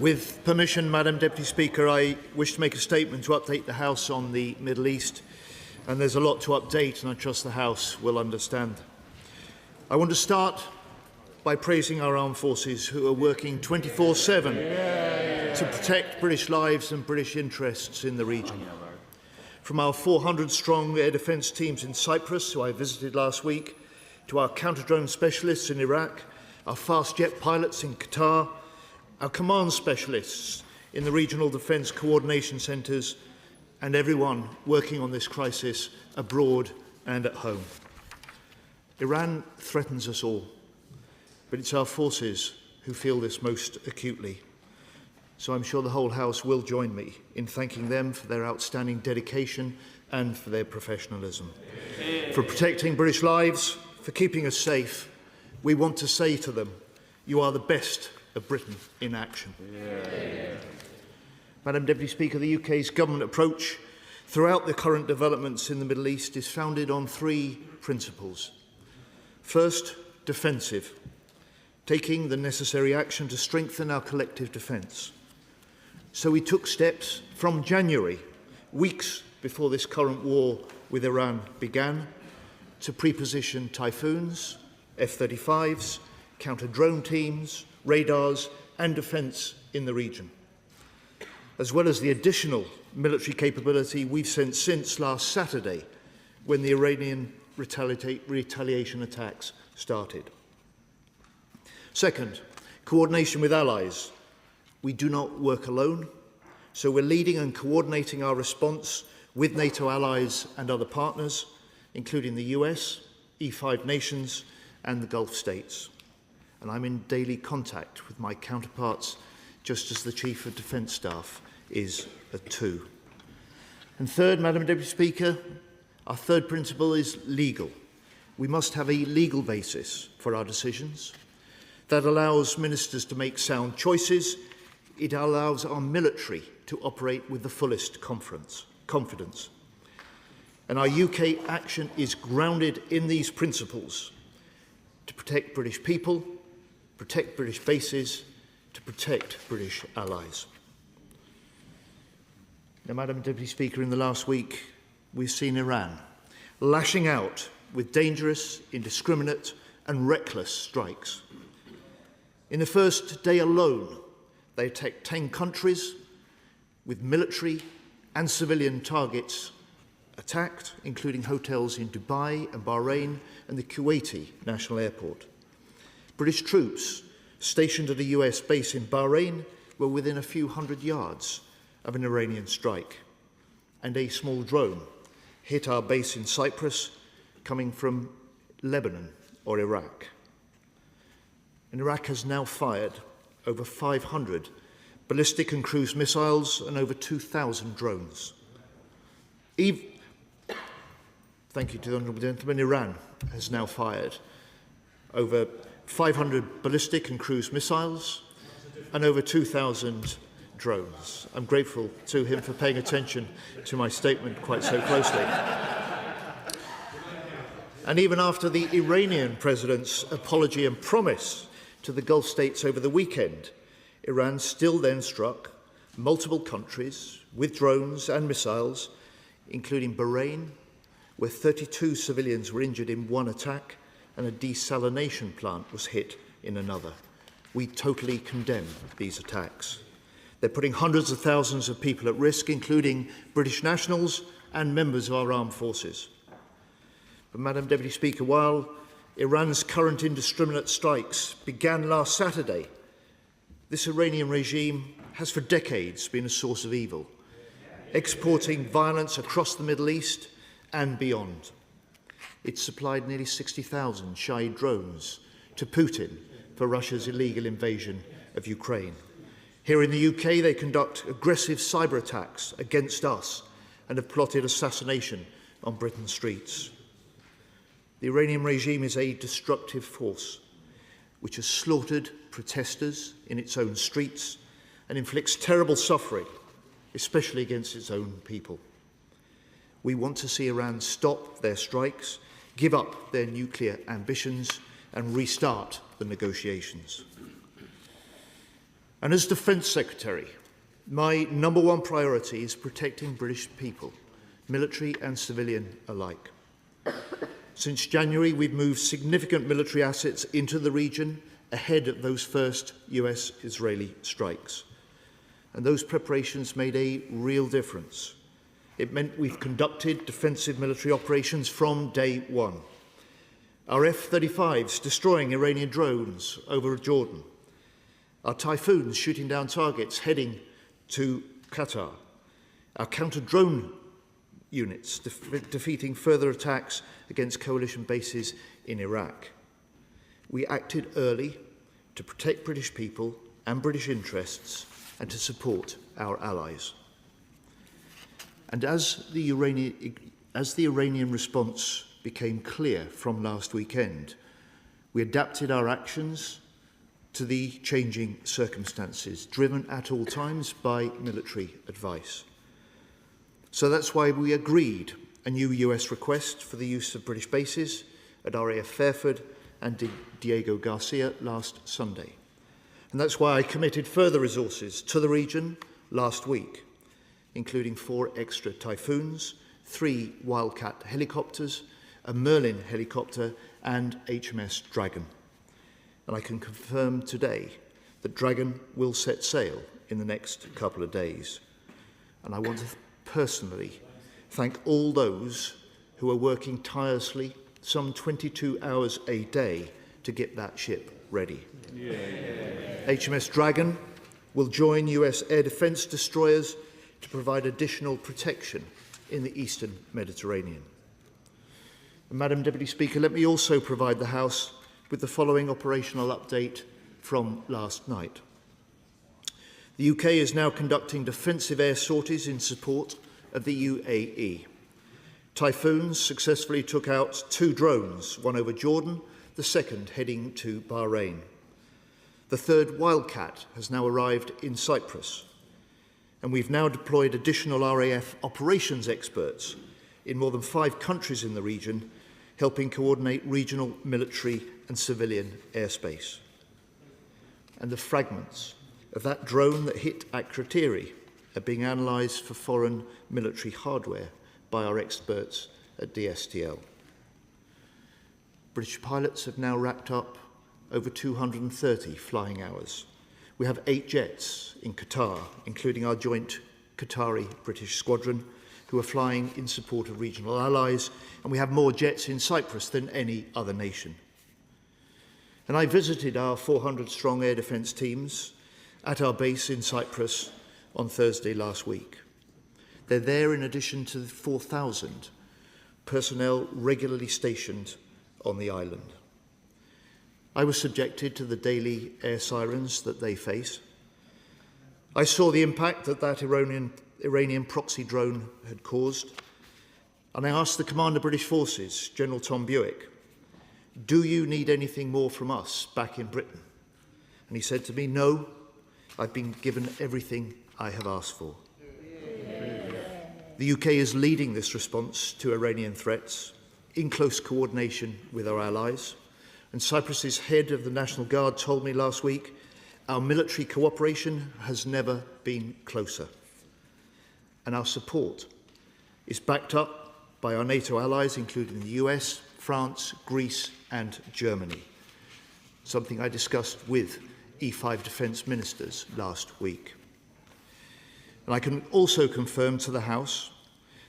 With permission, Madam Deputy Speaker, I wish to make a statement to update the House on the Middle East, and there's a lot to update, and I trust the House will understand. I want to start by praising our armed forces who are working 24/7 to protect British lives and British interests in the region. From our 400-strong air defence teams in Cyprus, who I visited last week, to our counter-drone specialists in Iraq, our fast jet pilots in Qatar, our command specialists in the regional defence coordination centres, and everyone working on this crisis abroad and at home. Iran threatens us all, but it's our forces who feel this most acutely. So I'm sure the whole House will join me in thanking them for their outstanding dedication and for their professionalism. For protecting British lives, for keeping us safe, we want to say to them, you are the best of Britain in action. Madam Deputy Speaker, the UK's government approach throughout the current developments in the Middle East is founded on three principles. First, defensive, taking the necessary action to strengthen our collective defence. So we took steps from January, weeks before this current war with Iran began, to pre-position Typhoons, F-35s, counter-drone teams, radars and defence in the region, as well as the additional military capability we've sent since last Saturday when the Iranian retaliation attacks started. Second, coordination with allies. We do not work alone, so we're leading and coordinating our response with NATO allies and other partners, including the US, E5 nations and the Gulf states. And I'm in daily contact with my counterparts, just as the Chief of Defence Staff is too. And third, Madam Deputy Speaker, our third principle is legal. We must have a legal basis for our decisions that allows ministers to make sound choices. It allows our military to operate with the fullest confidence. And our UK action is grounded in these principles to protect British people, protect British bases, to protect British allies. Now, Madam Deputy Speaker, in the last week, we've seen Iran lashing out with dangerous, indiscriminate and reckless strikes. In the first day alone, they attacked 10 countries with military and civilian targets attacked, including hotels in Dubai and Bahrain and the Kuwaiti National Airport. British troops stationed at a US base in Bahrain were within a few hundred yards of an Iranian strike, and a small drone hit our base in Cyprus coming from Lebanon or Iraq. And Iraq has now fired over 500 ballistic and cruise missiles and over 2,000 drones. Thank you to the honourable gentleman. Iran has now fired over 500 ballistic and cruise missiles and over 2,000 drones. I'm grateful to him for paying attention to my statement quite so closely. And even after the Iranian president's apology and promise to the Gulf states over the weekend, Iran still then struck multiple countries with drones and missiles, including Bahrain, where 32 civilians were injured in one attack and a desalination plant was hit in another. We totally condemn these attacks. They're putting hundreds of thousands of people at risk, including British nationals and members of our armed forces. But, Madam Deputy Speaker, while Iran's current indiscriminate strikes began last Saturday, this Iranian regime has for decades been a source of evil, exporting violence across the Middle East and beyond. It supplied nearly 60,000 Shahid drones to Putin for Russia's illegal invasion of Ukraine. Here in the UK, they conduct aggressive cyber attacks against us and have plotted assassination on Britain's streets. The Iranian regime is a destructive force which has slaughtered protesters in its own streets and inflicts terrible suffering, especially against its own people. We want to see Iran stop their strikes, give up their nuclear ambitions and restart the negotiations. And as Defence Secretary, my number one priority is protecting British people, military and civilian alike. Since January, we've moved significant military assets into the region ahead of those first US-Israeli strikes. And those preparations made a real difference. It meant we've conducted defensive military operations from day one. Our F-35s destroying Iranian drones over Jordan. Our Typhoons shooting down targets heading to Qatar. Our counter-drone units defeating further attacks against coalition bases in Iraq. We acted early to protect British people and British interests and to support our allies. And as the Iranian response became clear from last weekend, we adapted our actions to the changing circumstances, driven at all times by military advice. So that's why we agreed a new US request for the use of British bases at RAF Fairford and Diego Garcia last Sunday. And that's why I committed further resources to the region last week, including 4 extra Typhoons, 3 Wildcat helicopters, a Merlin helicopter and HMS Dragon. And I can confirm today that Dragon will set sail in the next couple of days. And I want to personally thank all those who are working tirelessly, some 22 hours a day, to get that ship ready. Yeah. HMS Dragon will join US air defence destroyers to provide additional protection in the eastern Mediterranean. And Madam Deputy Speaker, let me also provide the House with the following operational update from last night. The UK is now conducting defensive air sorties in support of the UAE. Typhoons successfully took out 2 drones, one over Jordan, the second heading to Bahrain. The 3rd Wildcat has now arrived in Cyprus, and we've now deployed additional RAF operations experts in more than 5 countries in the region, helping coordinate regional military and civilian airspace. And the fragments of that drone that hit Akrotiri are being analysed for foreign military hardware by our experts at DSTL. British pilots have now racked up over 230 flying hours. We have 8 jets in Qatar, including our joint Qatari-British squadron, who are flying in support of regional allies, and we have more jets in Cyprus than any other nation. And I visited our 400-strong air defence teams at our base in Cyprus on Thursday last week. They're there in addition to the 4,000 personnel regularly stationed on the island. I was subjected to the daily air sirens that they face. I saw the impact that Iranian proxy drone had caused, and I asked the Commander of British Forces, General Tom Buick, "Do you need anything more from us back in Britain?" And he said to me, "No, I've been given everything I have asked for." The UK is leading this response to Iranian threats in close coordination with our allies. And Cyprus's head of the National Guard told me last week, our military cooperation has never been closer. And our support is backed up by our NATO allies, including the US, France, Greece and Germany, something I discussed with E5 defence ministers last week. And I can also confirm to the House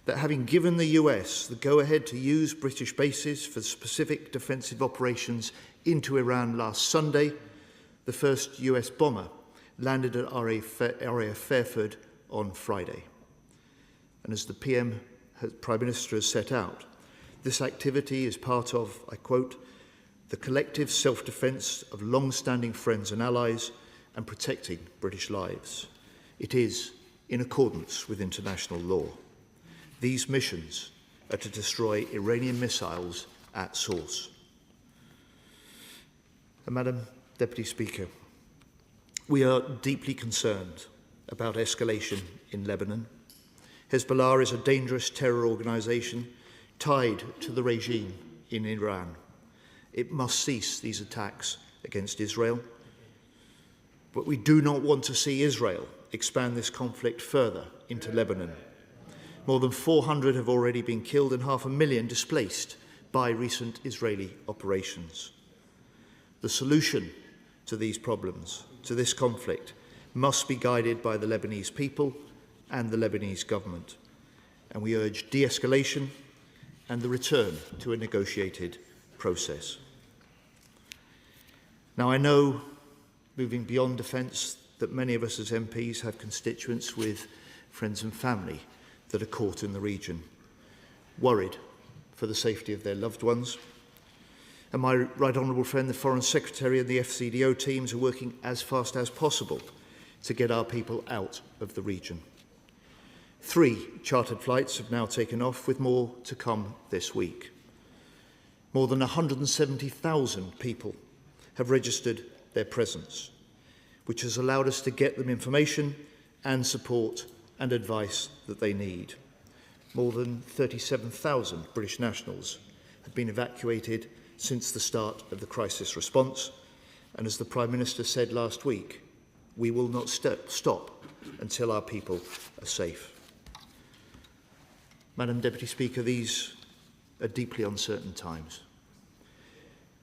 that having given the US the go-ahead to use British bases for specific defensive operations into Iran last Sunday, the first US bomber landed at RAF Fairford on Friday. And as the Prime Minister has set out, this activity is part of, I quote, the collective self-defence of long-standing friends and allies and protecting British lives. It is in accordance with international law. These missions are to destroy Iranian missiles at source. And Madam Deputy Speaker, we are deeply concerned about escalation in Lebanon. Hezbollah is a dangerous terror organisation tied to the regime in Iran. It must cease these attacks against Israel. But we do not want to see Israel expand this conflict further into Lebanon. More than 400 have already been killed and 500,000 displaced by recent Israeli operations. The solution to these problems, to this conflict, must be guided by the Lebanese people and the Lebanese government. And we urge de-escalation and the return to a negotiated process. Now, I know, moving beyond defence, that many of us as MPs have constituents with friends and family that are caught in the region, worried for the safety of their loved ones. And my right honourable friend, the Foreign Secretary, and the FCDO teams are working as fast as possible to get our people out of the region. 3 chartered flights have now taken off, with more to come this week. More than 170,000 people have registered their presence, which has allowed us to get them information and support and advice that they need. More than 37,000 British nationals have been evacuated since the start of the crisis response, and as the Prime Minister said last week, we will not stop until our people are safe. Madam Deputy Speaker, these are deeply uncertain times.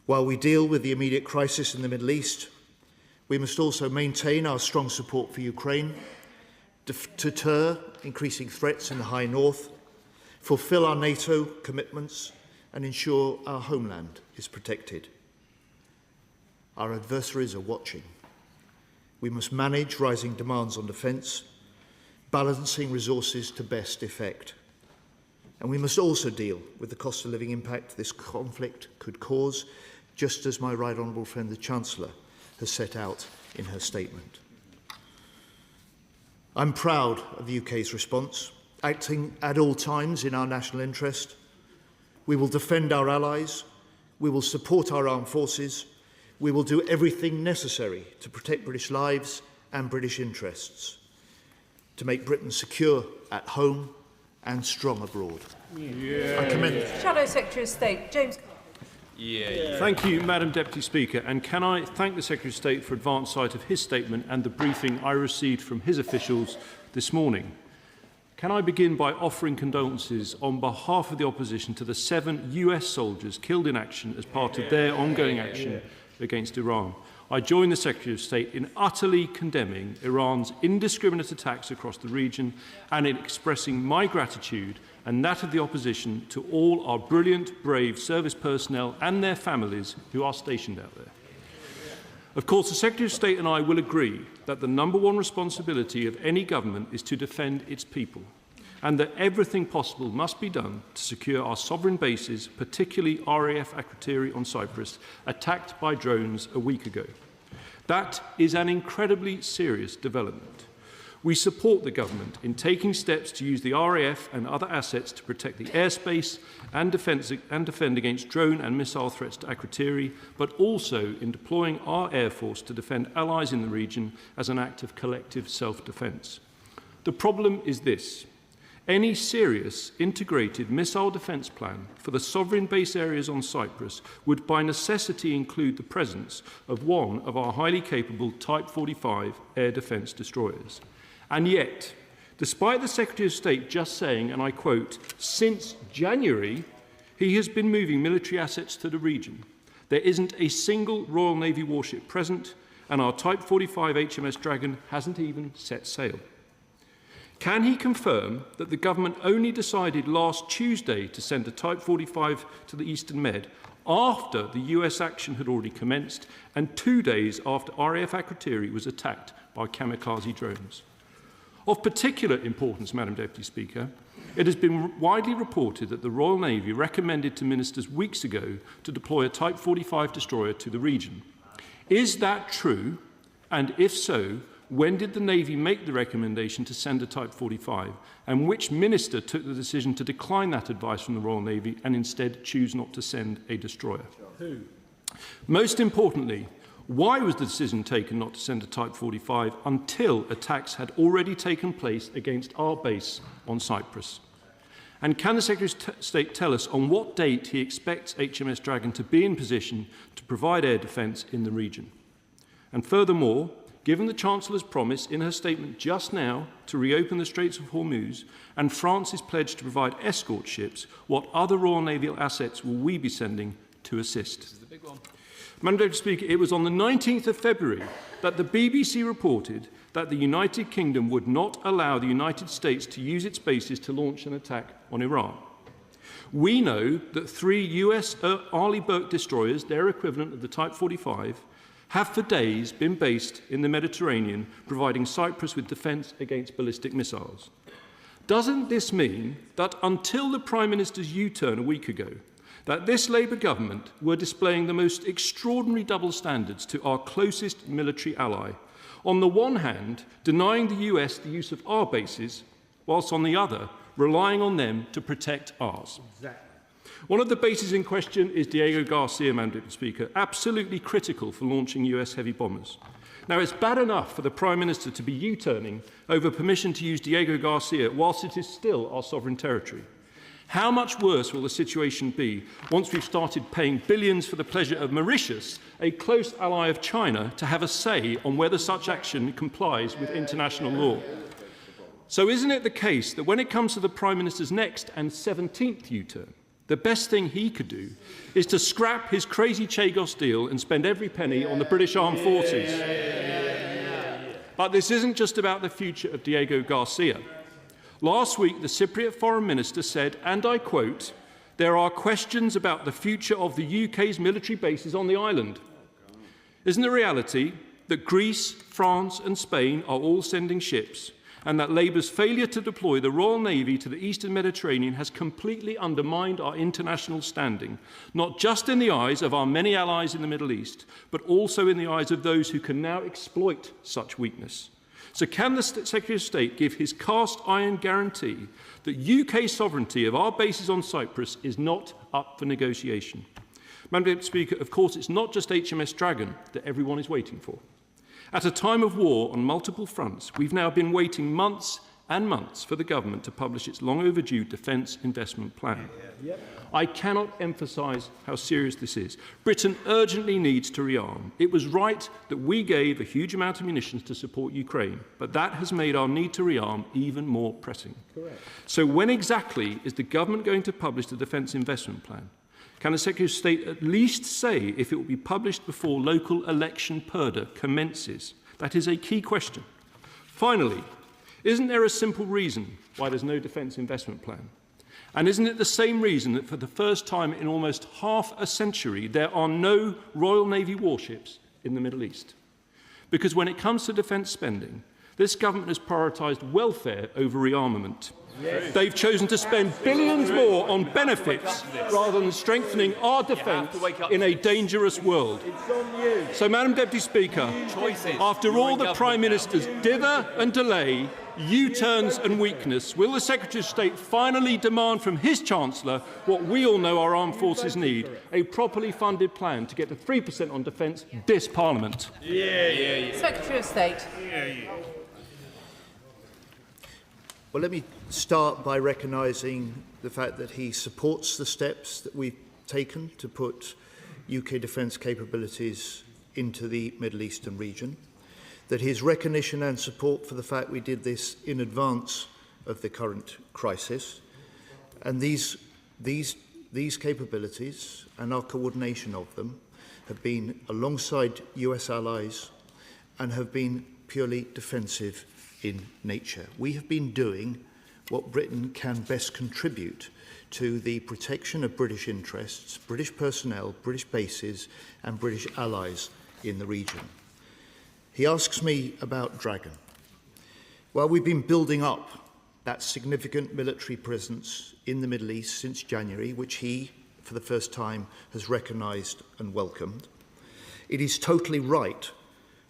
While we deal with the immediate crisis in the Middle East, we must also maintain our strong support for Ukraine, deter increasing threats in the High North, fulfil our NATO commitments, and ensure our homeland is protected. Our adversaries are watching. We must manage rising demands on defence, balancing resources to best effect. And we must also deal with the cost of living impact this conflict could cause, just as my right honourable friend the Chancellor has set out in her statement. I'm proud of the UK's response, acting at all times in our national interest. We will defend our allies, we will support our armed forces, we will do everything necessary to protect British lives and British interests, to make Britain secure at home and strong abroad. I commend Shadow Secretary of State, James. Thank you, Madam Deputy Speaker, and can I thank the Secretary of State for advance sight of his statement and the briefing I received from his officials this morning. Can I begin by offering condolences on behalf of the opposition to the 7 US soldiers killed in action as part of their ongoing action against Iran. I join the Secretary of State in utterly condemning Iran's indiscriminate attacks across the region and in expressing my gratitude and that of the opposition to all our brilliant, brave service personnel and their families who are stationed out there. Of course, the Secretary of State and I will agree that the #1 responsibility of any government is to defend its people, and that everything possible must be done to secure our sovereign bases, particularly RAF Akrotiri on Cyprus, attacked by drones a week ago. That is an incredibly serious development. We support the government in taking steps to use the RAF and other assets to protect the airspace and defend against drone and missile threats to Akrotiri, but also in deploying our Air Force to defend allies in the region as an act of collective self-defence. The problem is this. Any serious integrated missile defence plan for the sovereign base areas on Cyprus would by necessity include the presence of one of our highly capable Type 45 air defence destroyers. And yet, despite the Secretary of State just saying, and I quote, since January, he has been moving military assets to the region, there isn't a single Royal Navy warship present, and our Type 45 HMS Dragon hasn't even set sail. Can he confirm that the government only decided last Tuesday to send a Type 45 to the Eastern Med after the US action had already commenced and 2 days after RAF Akrotiri was attacked by kamikaze drones? Of particular importance, Madam Deputy Speaker, it has been widely reported that the Royal Navy recommended to ministers weeks ago to deploy a Type 45 destroyer to the region. Is that true? And if so, when did the Navy make the recommendation to send a Type 45? And which minister took the decision to decline that advice from the Royal Navy and instead choose not to send a destroyer? Who? Most importantly, why was the decision taken not to send a Type 45 until attacks had already taken place against our base on Cyprus? And can the Secretary of State tell us on what date he expects HMS Dragon to be in position to provide air defence in the region? And furthermore, given the Chancellor's promise in her statement just now to reopen the Straits of Hormuz and France's pledge to provide escort ships, what other Royal Naval assets will we be sending to assist? This is the big one. Madam Deputy Speaker, it was on the 19th of February that the BBC reported that the United Kingdom would not allow the United States to use its bases to launch an attack on Iran. We know that 3 US Arleigh Burke destroyers, their equivalent of the Type 45, have for days been based in the Mediterranean, providing Cyprus with defence against ballistic missiles. Doesn't this mean that until the Prime Minister's U-turn a week ago, that this Labour government were displaying the most extraordinary double standards to our closest military ally, on the one hand denying the US the use of our bases, whilst on the other relying on them to protect ours? Exactly. One of the bases in question is Diego Garcia, Madam Deputy Speaker, absolutely critical for launching US heavy bombers. Now, it's bad enough for the Prime Minister to be U-turning over permission to use Diego Garcia whilst it is still our sovereign territory. How much worse will the situation be once we've started paying billions for the pleasure of Mauritius, a close ally of China, to have a say on whether such action complies with international law? So isn't it the case that when it comes to the Prime Minister's next and 17th U-turn, the best thing he could do is to scrap his crazy Chagos deal and spend every penny on the British Armed Forces? But this isn't just about the future of Diego Garcia. Last week, the Cypriot Foreign Minister said, and I quote, "There are questions about the future of the UK's military bases on the island." Isn't the reality that Greece, France and Spain are all sending ships, and that Labour's failure to deploy the Royal Navy to the Eastern Mediterranean has completely undermined our international standing, not just in the eyes of our many allies in the Middle East, but also in the eyes of those who can now exploit such weakness? So can the Secretary of State give his cast iron guarantee that UK sovereignty of our bases on Cyprus is not up for negotiation? Madam Deputy Speaker, of course, it's not just HMS Dragon that everyone is waiting for. At a time of war on multiple fronts, we've now been waiting months and months for the government to publish its long overdue defence investment plan. I cannot emphasise how serious this is. Britain urgently needs to rearm. It was right that we gave a huge amount of munitions to support Ukraine, but that has made our need to rearm even more pressing. Correct. So when exactly is the government going to publish the defence investment plan? Can the Secretary of State at least say if it will be published before local election purdah commences? That is a key question. Finally, isn't there a simple reason why there's no defence investment plan? And isn't it the same reason that for the first time in almost half a century there are no Royal Navy warships in the Middle East? Because when it comes to defence spending, this government has prioritised welfare over rearmament. Yes. They've chosen to spend billions more on benefits rather than strengthening our defence in a dangerous world. So, Madam Deputy Speaker, after all the Prime Minister's dither and delay, U-turns and weakness, will the Secretary of State finally demand from his Chancellor what we all know our armed forces need, a properly funded plan to get to 3% on defence this Parliament? Secretary of State. Well, let me start by recognising the fact that he supports the steps that we've taken to put UK defence capabilities into the Middle Eastern region, that his recognition and support for the fact we did this in advance of the current crisis, and these capabilities and our coordination of them have been alongside US allies and have been purely defensive in nature. We have been doing what Britain can best contribute to the protection of British interests, British personnel, British bases and British allies in the region. He asks me about Dragon. Well, we've been building up that significant military presence in the Middle East since January, which he, for the first time, has recognised and welcomed. It is totally right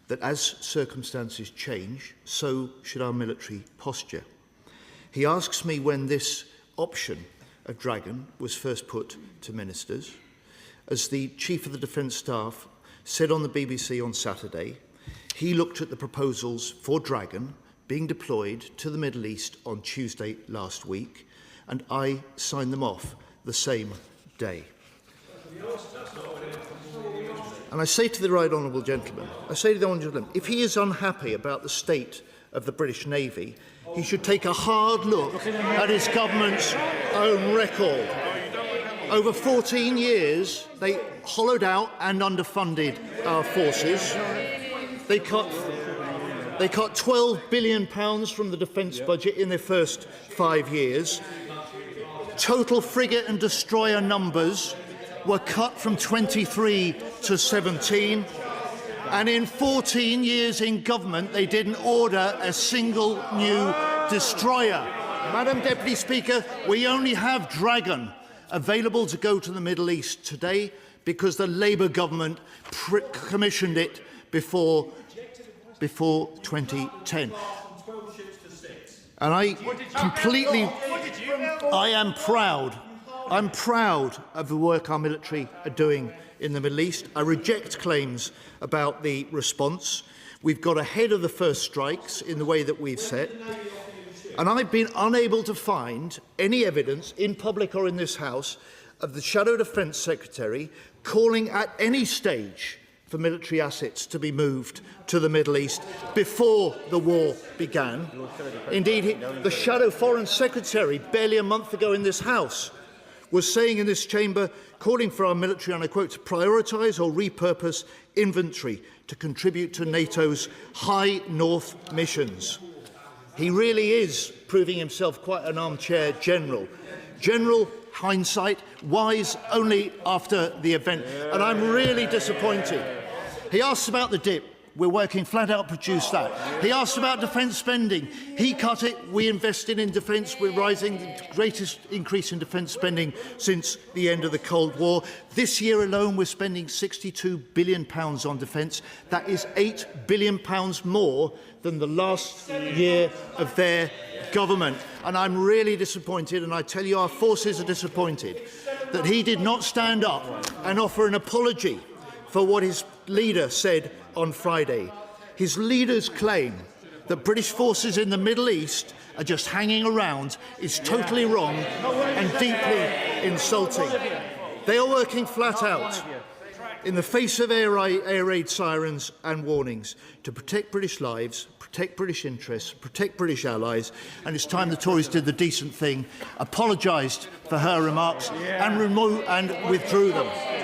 that as circumstances change, so should our military posture. He asks me when this option of Dragon was first put to ministers. As the Chief of the Defence Staff said on the BBC on Saturday, he looked at the proposals for Dragon being deployed to the Middle East on Tuesday last week, and I signed them off the same day. And I say to the right honourable gentleman, if he is unhappy about the state of the British Navy, he should take a hard look at his government's own record. Over 14 years, they hollowed out and underfunded our forces. They cut £12 billion from the defence budget in their first 5 years. Total frigate and destroyer numbers were cut from 23 to 17. And in 14 years in government, they didn't order a single new destroyer. Madam Deputy Speaker, we only have Dragon available to go to the Middle East today because the Labour government commissioned it before 2010. And I'm proud of the work our military are doing in the Middle East. I reject claims about the response. We've got ahead of the first strikes in the way that we've set. And I've been unable to find any evidence, in public or in this House, of the Shadow Defence Secretary calling at any stage for military assets to be moved to the Middle East before the war began. Indeed, the Shadow Foreign Secretary, barely a month ago in this House, was saying in this chamber, calling for our military, and I quote, to prioritise or repurpose inventory to contribute to NATO's High North missions. He really is proving himself quite an armchair general. General hindsight, wise only after the event. And I'm really disappointed. He asks about the dip. We're working flat out to produce that. He asked about defence spending. He cut it. We invested in defence. We're rising, the greatest increase in defence spending since the end of the Cold War. This year alone, we're spending £62 billion on defence. That is £8 billion more than the last year of their government. And I'm really disappointed, and I tell you our forces are disappointed, that he did not stand up and offer an apology for what his leader said on Friday. His leader's claim that British forces in the Middle East are just hanging around is totally wrong and deeply insulting. They are working flat out in the face of air raid sirens and warnings to protect British lives, protect British interests, protect British allies, and it's time the Tories did the decent thing, apologised for her remarks and withdrew them.